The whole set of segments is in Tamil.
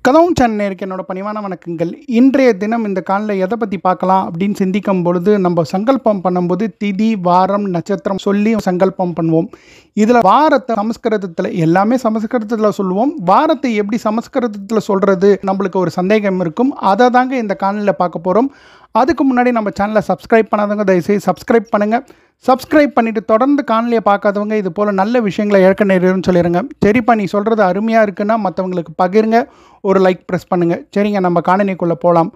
கதவும் சேனலுக்கு என்னோட பணிவான வணக்கங்கள். இன்றைய தினம் இந்த காலில் எதை பற்றி பார்க்கலாம் அப்படின்னு சிந்திக்கும் பொழுது, நம்ம சங்கல்பம் பண்ணும்போது திதி, வாரம், நட்சத்திரம் சொல்லி சங்கல்பம் பண்ணுவோம். இதில் வாரத்தை சமஸ்கிருதத்தில் எல்லாமே சமஸ்கிருதத்தில் சொல்லுவோம். வாரத்தை எப்படி சமஸ்கிருதத்தில் சொல்கிறது நம்மளுக்கு ஒரு சந்தேகம் இருக்கும். அதை தாங்க இந்த காலில் பார்க்க போகிறோம். அதுக்கு முன்னாடி நம்ம சேனலை சப்ஸ்கிரைப் பண்ணாதவங்க தயவுசெய்து சப்ஸ்கிரைப் பண்ணுங்கள். சப்ஸ்கிரைப் பண்ணிவிட்டு தொடர்ந்து காணொலியை பார்க்காதவங்க இது போல் நல்ல விஷயங்களை ஏற்க நேருன்னு சொல்லிடுங்க. சரிப்பா, நீ சொல்கிறது அருமையாக இருக்குன்னா மற்றவங்களுக்கு பகிருங்க, ஒரு லைக் ப்ரெஸ் பண்ணுங்கள். சரிங்க, நம்ம காணொலிக்குள்ளே போகலாம்.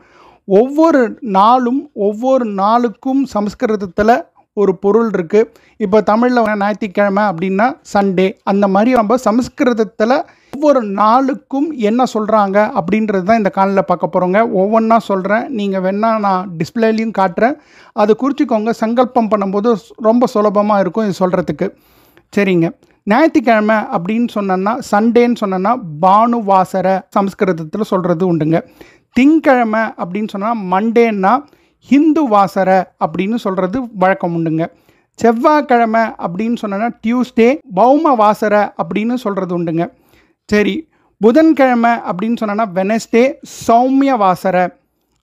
ஒவ்வொரு நாளுக்கும் சமஸ்கிருதத்தில் ஒரு பொருள் இருக்குது. இப்போ தமிழில் ஞாயிற்றுக்கிழமை அப்படின்னா சண்டே, அந்த மாதிரி நம்ம சமஸ்கிருதத்தில் ஒவ்வொரு நாளுக்கும் என்ன சொல்கிறாங்க அப்படின்றது தான் இந்த காணொலியில் பார்க்க போகிறோங்க. ஒவ்வொன்றா சொல்கிறேன், நீங்கள் வேணால் நான் டிஸ்பிளேலையும் காட்டுறேன், அதை குறிச்சிக்கோங்க. சங்கல்பம் பண்ணும்போது ரொம்ப சுலபமாக இருக்கும் இது சொல்கிறதுக்கு. சரிங்க, ஞாயிற்றுக்கிழமை அப்படின்னு சொன்னோன்னா, சண்டேன்னு சொன்னோன்னா பானுவாசர சமஸ்கிருதத்தில் சொல்கிறது உண்டுங்க. திங்கக்கிழமை அப்படின்னு சொன்னால் மண்டேன்னா ஹிந்து வாசர அப்படின்னு சொல்கிறது வழக்கம் உண்டுங்க. செவ்வாய்க்கிழமை அப்படின்னு சொன்னோன்னா டியூஸ்டே பௌம வாசர அப்படின்னு சொல்கிறது உண்டுங்க. சரி, புதன்கிழமை அப்படின்னு சொன்னோன்னா வெனஸ்டே சௌமிய வாசர.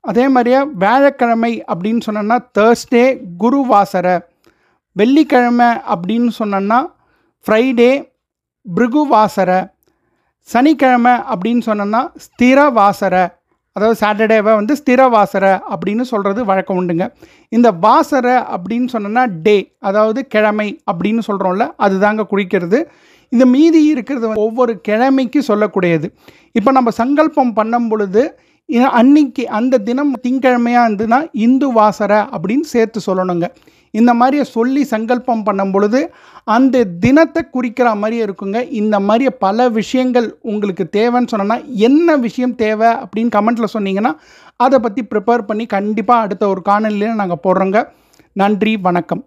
அதே மாதிரியே வியாழக்கிழமை அப்படின்னு சொன்னோன்னா தேர்ஸ்டே குரு வாசர. வெள்ளிக்கிழமை அப்படின்னு சொன்னோன்னா ஃப்ரைடே பிருகு வாசர. சனிக்கிழமை அப்படின்னு சொன்னோன்னா ஸ்திர வாசர, அதாவது சாட்டர்டேவை ஸ்திர வாசர அப்படின்னு சொல்கிறது வழக்கம் உண்டுங்க. இந்த வாசர அப்படின்னு சொன்னோன்னா டே, அதாவது கிழமை அப்படின்னு சொல்கிறோம்ல, அதுதாங்க குறிக்கிறது. இந்த மீதி இருக்கிறது ஒவ்வொரு கிழமைக்கு சொல்லக்கூடியது. இப்போ நம்ம சங்கல்பம் பண்ணும் பொழுது அன்னைக்கு அந்த தினம் திங்கக்கிழமையாக இருந்ததுன்னா இந்து வாசர அப்படின்னு சேர்த்து சொல்லணுங்க. இந்த மாதிரியே சொல்லி சங்கல்பம் பண்ணும் பொழுது அந்த தினத்தை குறிக்கிற மாதிரியே இருக்குங்க. இந்த மாதிரி பல விஷயங்கள் உங்களுக்கு தேவைன்னு சொன்னோன்னா, என்ன விஷயம் தேவை அப்படின்னு கமெண்ட்டில் சொன்னீங்கன்னா அதை பற்றி ப்ரிப்பேர் பண்ணி கண்டிப்பாக அடுத்த ஒரு காணொலியில் நாங்கள் போடுறோங்க. நன்றி, வணக்கம்.